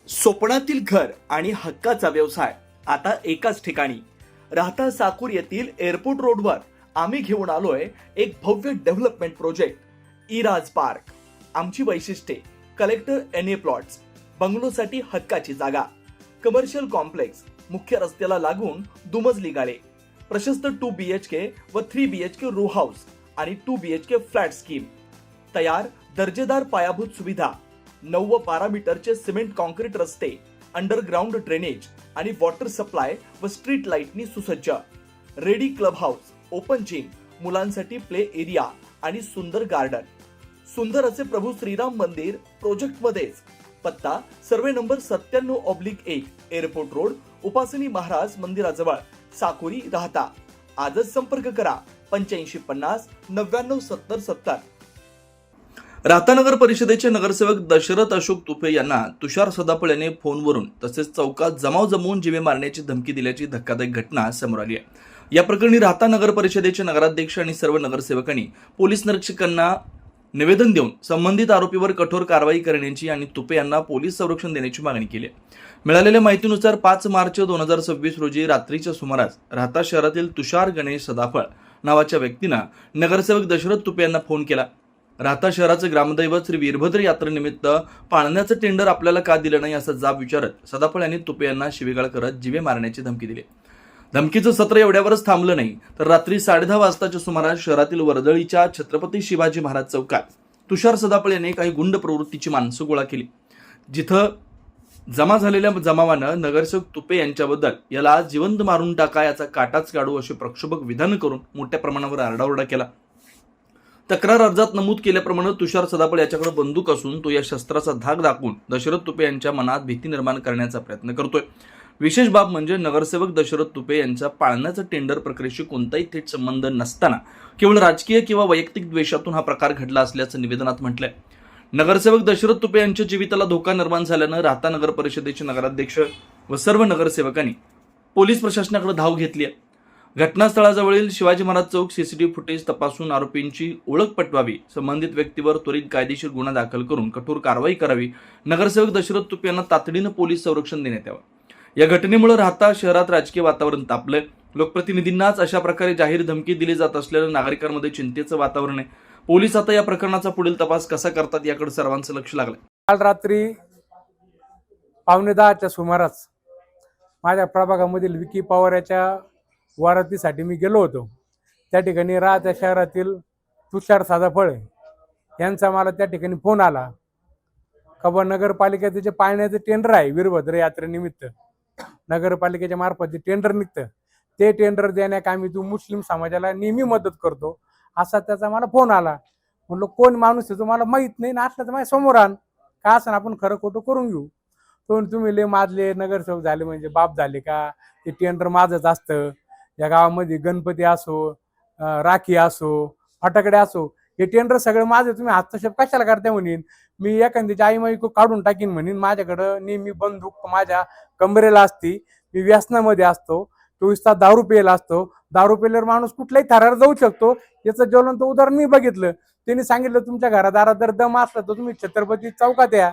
स्वप्नातील घर आणि हक्काचा व्यवसाय आता एकाच ठिकाणी. राहता साकूर येथील एअरपोर्ट रोडवर आम्ही घेऊन आलोय एक भव्य डेव्हलपमेंट प्रोजेक्ट इराज पार्क. आमची वैशिष्ट्ये: कलेक्टर एनए प्लॉट्स, बंगलोसाठी हक्काची जागा, कमर्शियल कॉम्प्लेक्स, मुख्य रस्त्याला लागून दुमजली गाळे, प्रशस्त 2 BHK व 3 BHK रो हाऊस आणि 2 BHK फ्लॅट स्कीम. तयार दर्जेदार पायाभूत सुविधा, 9 व 12 मीटरचे सिमेंट कॉन्क्रीट रस्ते, अंडरग्राऊंड ड्रेनेज आणि वॉटर सप्लाय व स्ट्रीट लाईटनी सुसज्ज. Ready club house, open gym, मुलांसाठी प्ले एरिया आणि सुंदर गार्डन. सुंदर असे प्रभू श्रीराम मंदिर प्रोजेक्ट मध्येच. पत्ता: सर्वे नंबर 97/1, एअरपोर्ट रोड, उपासनी महाराज मंदिराजवळ, साकुरी, राहता. आजच संपर्क करा 8550 99 70 70. राहता नगर परिषदेचे नगरसेवक दशरथ अशोक तुपे यांना तुषार सदाफळ यांनी फोनवरून तसेच चौकात जमाव जमवून जीवे मारण्याची धमकी दिल्याची धक्कादायक घटना समोर आली आहे. या प्रकरणी राहता नगर परिषदेचे नगराध्यक्ष आणि सर्व नगरसेवकांनी पोलीस निरीक्षकांना निवेदन देऊन संबंधित आरोपीवर कठोर कारवाई करण्याची आणि तुपे यांना पोलीस संरक्षण देण्याची मागणी केली. मिळालेल्या माहितीनुसार 5 मार्च 2026 रोजी रात्रीच्या सुमारास राहता शहरातील तुषार गणेश सदाफळ नावाच्या व्यक्तीनं नगरसेवक दशरथ तुपे यांना फोन केला. राहता शहराचे ग्रामदैवत श्री वीरभद्र यात्रेनिमित्त पाळण्याचं टेंडर आपल्याला का दिलं नाही असा जाब विचारत सदाफळ यांनी तुपे यांना शिवीगाळ करत जीवे मारण्याची धमकी दिली. धमकीचं सत्र एवढ्यावरच थांबलं नाही तर रात्री 10:30 वाजताच्या सुमारास शहरातील वर्दळीच्या छत्रपती शिवाजी महाराज चौकात तुषार सदाफळ यांनी काही गुंड प्रवृत्तीची माणसं गोळा केली. जिथं जमा झालेल्या जमावानं नगरसेवक तुपे यांच्याबद्दल याला जिवंत मारून टाका, याचा काटाच काढू असे प्रक्षोभक विधान करून मोठ्या प्रमाणावर आरडाओरडा केला. तक्रार अर्जात नमूद केल्याप्रमाणे तुषार सदाफळ याच्याकडे बंदूक असून तो या शस्त्राचा धाक दाखवून दशरथ तुपे यांच्या मनात भीती निर्माण करण्याचा प्रयत्न करतोय. विशेष बाब म्हणजे नगरसेवक दशरथ तुपे यांच्या पाळण्याचं टेंडर प्रक्रियेशी कोणताही थेट संबंध नसताना केवळ राजकीय किंवा वैयक्तिक द्वेषातून हा प्रकार घडला असल्याचं निवेदनात म्हटलंय. नगरसेवक दशरथ तुपे यांच्या जीविताला धोका निर्माण झाल्यानं राहता नगर परिषदेचे नगराध्यक्ष व सर्व नगरसेवकांनी पोलीस प्रशासनाकडे धाव घेतली आहे. घटनास्थळाजवळील शिवाजी महाराज चौक सीसीटीव्ही फुटेज तपासून आरोपींची ओळख पटवावी, संबंधित व्यक्तीवर त्वरित कायदेशीर गुन्हा दाखल करून कठोर कारवाई करावी, नगरसेवक दशरथ तुपे यांना तातडीनं पोलीस संरक्षण देण्यात यावं. या घटनेमुळे राहता शहरात राजकीय वातावरण तापलंय. लोकप्रतिनिधींनाच अशा प्रकारे जाहीर धमकी दिली जात असल्यानं नागरिकांमध्ये चिंतेचं वातावरण आहे. पोलीस आता या प्रकरणाचा पुढील तपास कसा करतात याकडे सर्वांचं लक्ष लागलंय. काल रात्री 9:15च्या सुमारास माझ्या प्रभागामधील विकी पवार याच्या वारतीसाठी मी गेलो होतो. त्या ठिकाणी राहत्या शहरातील तुषार सदाफळ यांचा मला त्या ठिकाणी फोन आला का नगरपालिकेचं जे पाळण्याचं टेंडर आहे वीरभद्र यात्रेनिमित्त नगरपालिकेच्या मार्फत टेंडर निघतं, ते टेंडर देण्याकामी तू मुस्लिम समाजाला नेहमी मदत करतो असा त्याचा मला फोन आला. म्हणलं कोण माणूस आहे तो मला माहीत नाही ना, असलं तर माझ्या समोर आण, का असं आपण खरं खोटं करून घेऊ. तो तुम्ही लय माझले नगरसेवक झाले म्हणजे बाप झाले का, ते टेंडर माझंच असतं. या गावामध्ये गणपती असो, राखी असो, फटाकडे असो, हे टेंडर सगळं माझं, तुम्ही हस्तक्षेप कशाला करता म्हणेन. मी एखाद्याची आईमाई काढून टाकीन म्हणेन. माझ्याकडं नेहमी बंदूक माझ्या कमरेला असती, मी व्यसनामध्ये असतो, 24 तास दारू प्यायला असतो. दारू प्यायल्यावर माणूस कुठल्याही थरावर जाऊ शकतो. याचं ज्वलंत उदाहरण मी बघितलं. त्यांनी सांगितलं तुमच्या घरादारात जर दम असला तर तुम्ही छत्रपती चौकात या.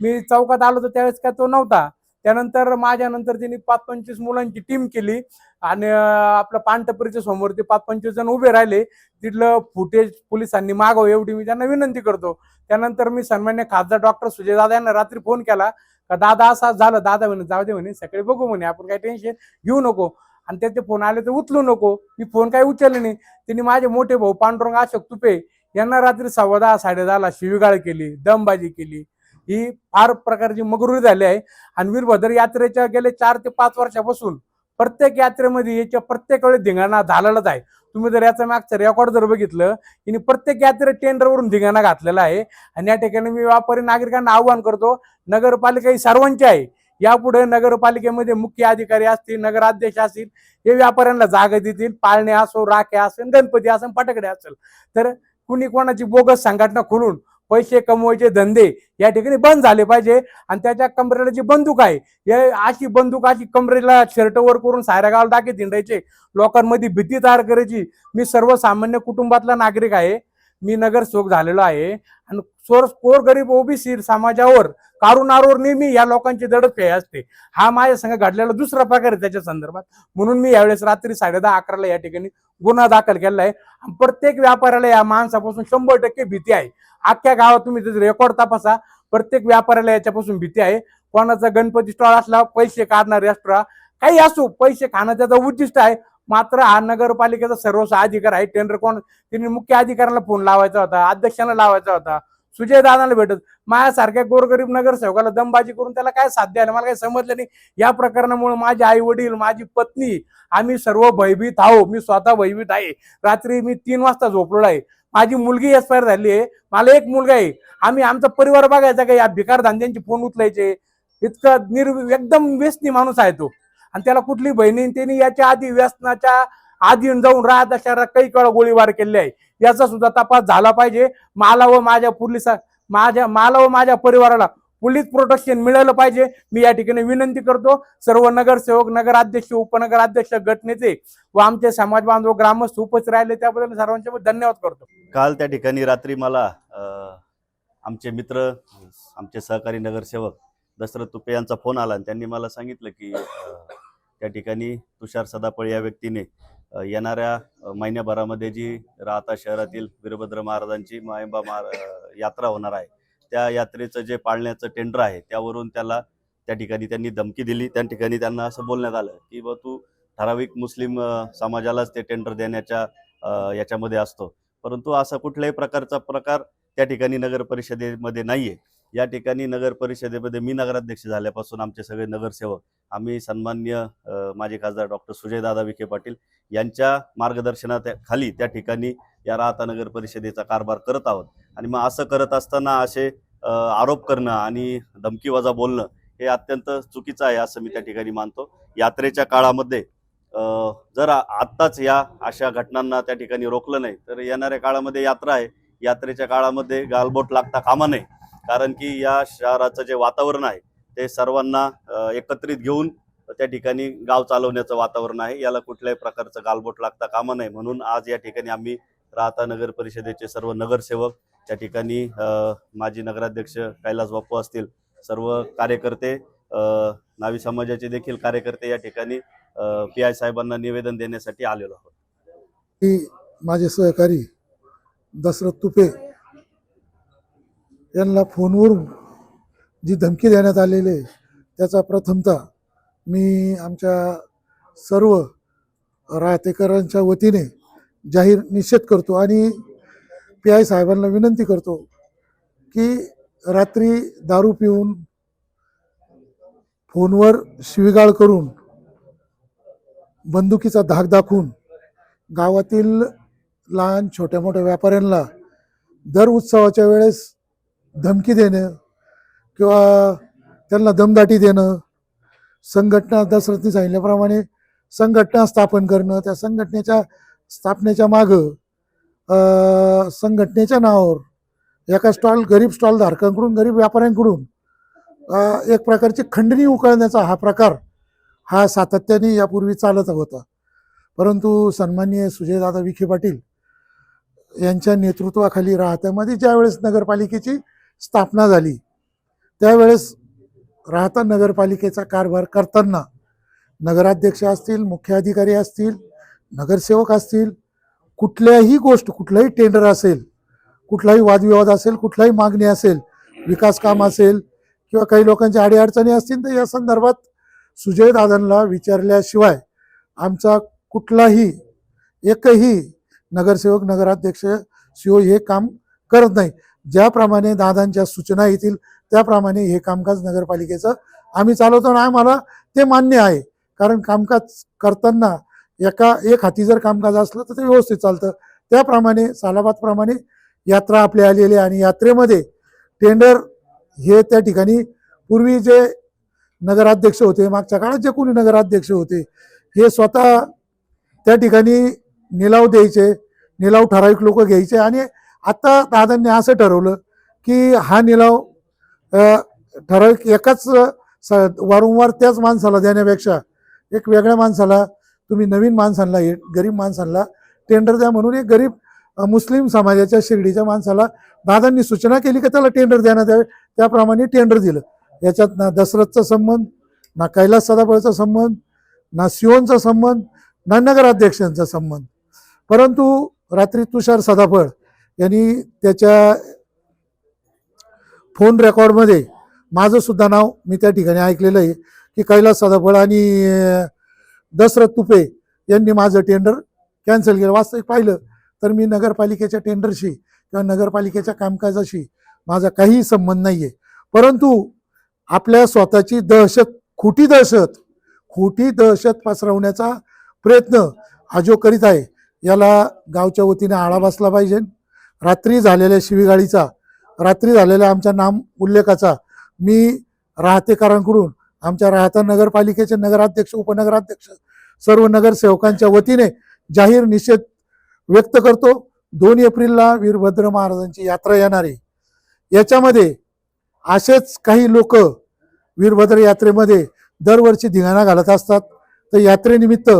मी चौकात आलो तर त्यावेळेस काय तो नव्हता. त्यानंतर माझ्यानंतर त्यांनी 5-25 मुलांची टीम केली आणि आपल्या पानटपरीच्या समोर ते 5-25 जण उभे राहिले. तिथलं फुटेज पोलिसांनी मागव एवढी मी त्यांना विनंती करतो. त्यानंतर मी सन्मान्य खासदार डॉक्टर सुजय दादा यांना रात्री फोन केला का दादा असं झालं. दादा म्हणे जाऊ दे म्हणे, सकाळी बघू म्हणे, आपण काही टेन्शन घेऊ नको आणि त्याचे फोन आले तर उचलू नको. मी फोन काही उचलले नाही. त्यांनी माझे मोठे भाऊ पांडुरंग अशोक तुपे यांना रात्री 10:15 10:30 शिवीगाळ केली, दमबाजी केली. ही फार प्रकारची मगरुरी झाली आहे. आणि वीरभद्र यात्रेच्या गेले 4 ते 5 वर्षापासून प्रत्येक यात्रेमध्ये याच्या प्रत्येक वेळेस धिंगाणा झालेलाच आहे. तुम्ही जर याचा मागचं रेकॉर्ड जर बघितलं, यांनी प्रत्येक यात्रेत टेंडरवरून धिंगाणा घातलेला आहे. आणि या ठिकाणी मी व्यापारी नागरिकांना आव्हान करतो, नगरपालिका ही सर्वांची आहे. यापुढे नगरपालिकेमध्ये मुख्य अधिकारी असतील, नगराध्यक्ष असतील, हे व्यापाऱ्यांना जागा देतील. पाळणे असो, राखे असेल, गणपती असेल, फटाकडे असेल, तर कुणी कोणाची बोगस संघटना खोलून पैसे कमवायचे धंदे या ठिकाणी बंद झाले पाहिजे. आणि त्याच्या कमरेला जी बंदूक आहे, हे अशी बंदूक अशी कमरेला शर्ट वर करून साऱ्या गावाला टाकीत हिंडायचे, लोकांमध्ये भीती तयार करायची. मी सर्वसामान्य कुटुंबातला नागरिक आहे. मी नगरसेवक झालेलो आहे आणि गरीब ओबीसी समाजावर कारुणावर नेहमी या लोकांची दडपशाही असते. हा माझ्या संग घडलेला दुसरा प्रकार आहे त्याच्या संदर्भात. म्हणून मी यावेळेस रात्री 10:30-11ला या ठिकाणी गुन्हा दाखल केला आहे. प्रत्येक व्यापाऱ्याला या माणसापासून 100% भीती आहे. अख्ख्या गावात तुम्ही त्याचे रेकॉर्ड तपासा, प्रत्येक व्यापाऱ्याला याच्यापासून भीती आहे. कोणाचा गणपती स्टॉल असला, पैसे काढणार रेस्टॉरंट काही असो, पैसे खाणं त्याचं उद्दिष्ट आहे. मात्र हा नगरपालिकेचा सर्वस्व अधिकार आहे. टेंडर त्यांनी मुख्य अधिकाऱ्याला फोन लावायचा होता, अध्यक्षांना लावायचा होता, सुजय दादाला भेटत. माझ्यासारख्या गोरगरीब नगरसेवकाला दमबाजी करून त्याला काय साध्य आलं मला काही समजलं नाही. या प्रकरणामुळे माझे आई वडील, माझी पत्नी, आम्ही सर्व भयभीत आहो. मी स्वतः भयभीत आहे. रात्री मी 3 वाजता झोपलेलो आहे. माझी मुलगी एक्सपायर झाली आहे. मला एक मुलगा आहे. आम्ही आमचा परिवार बघायचा का या भिकार धांद्यांचे फोन उचलायचे. इतकं एकदम व्यसनी माणूस आहे तो. आणि त्याला कुठली बहिणी त्यांनी याच्या आधी व्यसनाच्या आधीन जाऊन राहत शहरात काही काळ गोळीबार केले आहे. याचा सुद्धा तपास झाला पाहिजे. मला व माझ्या परिवाराला पोलीस प्रोटेक्शन मिळालं पाहिजे. मी या ठिकाणी विनंती करतो सर्व नगरसेवक, नगराध्यक्ष, उपनगराध्यक्ष, गटनेते व आमचे समाज बांधव, ग्रामस्थ उपस्थित राहिले त्याबद्दल सर्वांचे धन्यवाद करतो. काल त्या ठिकाणी रात्री मला आमचे मित्र, आमचे सहकारी नगरसेवक दशरथ तुपे यांचा फोन आला आणि त्यांनी मला सांगितलं की त्या ठिकाणी तुषार सदाफळे या व्यक्तीने येणाऱ्या महिन्याभरामध्ये जी राहता शहरातील वीरभद्र महाराजांची मायंबा यात्रा होणार आहे, त्या यात्रेचं जे पाळण्याचं टेंडर आहे त्यावरून त्याला त्या ठिकाणी त्यांनी धमकी दिली. त्या ठिकाणी त्यांना असं बोलण्यात आलं की बा तू ठराविक मुस्लिम समाजालाच ते टेंडर देण्याच्या याच्यामध्ये असतो, परंतु असा कुठल्याही प्रकार त्या ठिकाणी नगर परिषदेमध्ये नाही आहे. या ठिकाणी नगर परिषदेमध्ये मी नगराध्यक्ष झाल्यापासून आमचे सगळे नगरसेवक आम्ही सन्माननीय माजी खासदार डॉक्टर सुजयदादा विखे पाटील यांच्या मार्गदर्शनाखाली त्या ठिकाणी या राहता नगर परिषदेचा कारभार करत आहोत. आणि मग असं करत असताना असे आरोप करणं आणि धमकीवजा बोलणं हे अत्यंत चुकीचं आहे असं मी त्या ठिकाणी मानतो. यात्रेच्या काळामध्ये जर आत्ताच या अशा घटनांना त्या ठिकाणी रोखलं नाही तर येणाऱ्या काळामध्ये यात्रा आहे, यात्रेच्या काळामध्ये गालबोट लागता कामा नये. कारण की या शहराचं जे वातावरण आहे ते सर्वांना एकत्रित घेऊन त्या ठिकाणी गाव चालवण्याचं वातावरण आहे. याला कुठल्याही प्रकारचं गालबोट लागता कामा नये म्हणून आज या ठिकाणी आम्ही राहता नगर परिषदेचे सर्व नगरसेवक, त्या ठिकाणी माजी नगराध्यक्ष कैलास बापू असतील, सर्व कार्यकर्ते, नावी समाजाचे देखील कार्यकर्ते या ठिकाणी PI साहेबांना निवेदन देण्यासाठी आलेलो आहोत. माझे सहकारी दशरथ तुपे यांना फोनवरून जी धमकी देण्यात आलेली आहे त्याचा प्रथमतः मी आमच्या सर्व राहतेकरांच्या वतीने जाहीर निषेध करतो आणि PI साहेबांना विनंती करतो की रात्री दारू पिऊन फोनवर शिवीगाळ करून बंदुकीचा धाक दाखवून गावातील लहान छोट्या मोठ्या व्यापाऱ्यांना दर उत्सवाच्या वेळेस धमकी देणं किंवा त्यांना दमदाटी देणं, संघटना दशरथनी सांगितल्याप्रमाणे संघटना स्थापन करणं, त्या संघटनेच्या स्थापनेच्या मागं संघटनेच्या नावावर एका गरीब स्टॉल धारकांकडून, गरीब व्यापाऱ्यांकडून एक प्रकारची खंडणी उकळण्याचा हा सातत्याने यापूर्वी चालत होता. परंतु सन्माननीय सुजयदादा विखे पाटील यांच्या नेतृत्वाखाली राहत्यामध्ये ज्यावेळेस नगरपालिकेची स्थापना झाली त्यावेळेस राहता नगरपालिकेचा कारभार करताना नगराध्यक्ष असतील, मुख्य अधिकारी असतील, नगरसेवक असतील, कुठल्याही गोष्ट, कुठलाही टेंडर असेल, कुठलाही वादविवाद असेल, कुठलाही मागणी असेल, विकास काम असेल किंवा काही लोकांच्या अडीअडचणी असतील तर या संदर्भात सुजयदादांना विचारल्याशिवाय आमचा कुठलाही एकही नगरसेवक, नगराध्यक्ष, CO हे काम करत नाही. ज्याप्रमाणे दादांच्या सूचना येतील त्याप्रमाणे हे कामकाज नगरपालिकेचं आम्ही चालवतो आणि आम्हाला ते मान्य आहे. कारण कामकाज करताना एक हाती जर कामकाज असलं तर ते व्यवस्थित चालतं. त्याप्रमाणे सालाबादप्रमाणे यात्रा आपली आलेली आणि यात्रेमध्ये टेंडर हे त्या ठिकाणी पूर्वी जे नगराध्यक्ष होते, मागच्या काळात जे कोणी नगराध्यक्ष होते हे स्वतः त्या ठिकाणी निलाव द्यायचे, निलाव ठराविक लोक घ्यायचे आणि आता दादांनी असं ठरवलं की हा निलाव ठराविक एकाच वारंवार त्याच माणसाला देण्यापेक्षा एक वेगळ्या माणसाला, तुम्ही नवीन माणसांना, गरीब माणसांना टेंडर द्या म्हणून एक गरीब मुस्लिम समाजाच्या शिर्डीच्या माणसाला दादांनी सूचना केली की त्याला टेंडर देण्यात यावे, त्याप्रमाणे टेंडर दिलं. याच्यात ना दशरथचा संबंध, ना कैलास सदाफळचा संबंध, ना सिओनचा संबंध, ना नगराध्यक्षांचा संबंध. परंतु रात्री तुषार सदाफळ यांनी त्याच्या फोन रेकॉर्डमध्ये माझं सुद्धा नाव मी त्या ठिकाणी ऐकलेलं आहे की कैलास सदाफळ आणि दशरथ तुपे यांनी माझं टेंडर कॅन्सल केलं. वास्तविक पाहिलं तर मी नगरपालिकेच्या टेंडरशी किंवा नगरपालिकेच्या कामकाजाशी माझा काहीही संबंध नाही आहे. परंतु आपल्या स्वतःची खोटी दहशत पसरवण्याचा प्रयत्न हा जो करीत आहे याला गावच्या वतीने आळा बसला पाहिजे. रात्री झालेल्या शिवीगाळीचा, रात्री झालेल्या आमच्या नाम उल्लेखाचा मी राहतेकरांकडून, आमच्या राहता नगरपालिकेचे नगराध्यक्ष, उपनगराध्यक्ष, सर्व नगरसेवकांच्या वतीने जाहीर निषेध व्यक्त करतो. 2 एप्रिलला वीरभद्र महाराजांची यात्रा येणार आहे. याच्यामध्ये असेच काही लोक वीरभद्र यात्रेमध्ये दरवर्षी धिंगाणा घालत असतात. तर यात्रेनिमित्त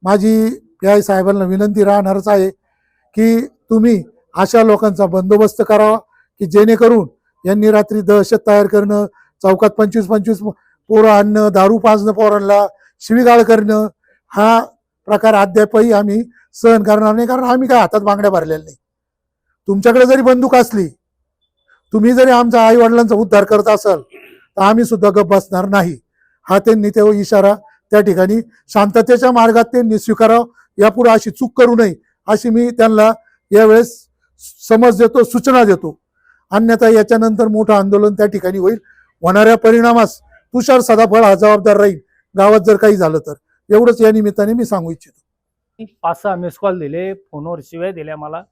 माझी PI साहेबांना विनंती राहणारच आहे की तुम्ही अशा लोकांचा बंदोबस्त करावा की जेणेकरून यांनी रात्री दहशत तयार करणं, चौकात 25-25 पोरं आणणं, दारू पाजणं, पोरांना शिवीगाळ करणं, हा प्रकार अद्यापही आम्ही सहन करणार नाही. कारण आम्ही काय हातात बांगड्या भरलेल्या नाही. तुमच्याकडे जरी बंदूक असली, तुम्ही जरी आमच्या आई वडिलांचा उद्धार करत असाल तर आम्ही सुद्धा गप्प बसणार नाही. हा त्यांनी तो इशारा त्या ठिकाणी शांततेच्या मार्गात त्यांनी स्वीकारावं. यापुढे अशी चूक करू नये अशी मी त्यांना यावेळेस समज देतो, सूचना देतो. अन्यथा याच्यानंतर मोठं आंदोलन त्या ठिकाणी होईल. होणाऱ्या परिणामास तुषार सदाफळ हा जबाबदार राहील गावात जर काही झालं तर. एवढंच या निमित्ताने मी सांगू इच्छितो. 5-6 मिस कॉल दिले, फोनवर शिवाय दिल्या मला.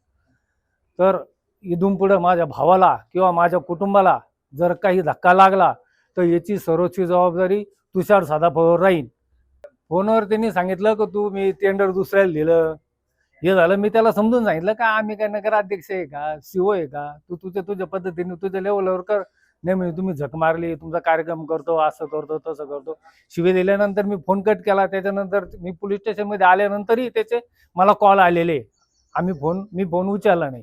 तर इथून पुढे माझ्या भावाला किंवा माझ्या कुटुंबाला जर काही धक्का लागला तर याची सर्वोच्च जबाबदारी तुषार सदाफळवर राहील. फोनवर त्यांनी सांगितलं की तू मी टेंडर दुसऱ्याला दिलं, हे झालं. मी त्याला समजून सांगितलं का आम्ही काय नगराध्यक्ष आहे का, CO आहे का, तू तुझ्या पद्धतीने तुझ्या लेवलवर कर. नाही म्हणजे तुम्ही झक मारली, तुमचा कार्यक्रम करतो, असं करतो तसं करतो. शिवे दिल्यानंतर मी फोन कट केला. त्याच्यानंतर मी पोलीस स्टेशनमध्ये आल्यानंतरही त्याचे मला कॉल आलेले. मी फोन उचलला नाही.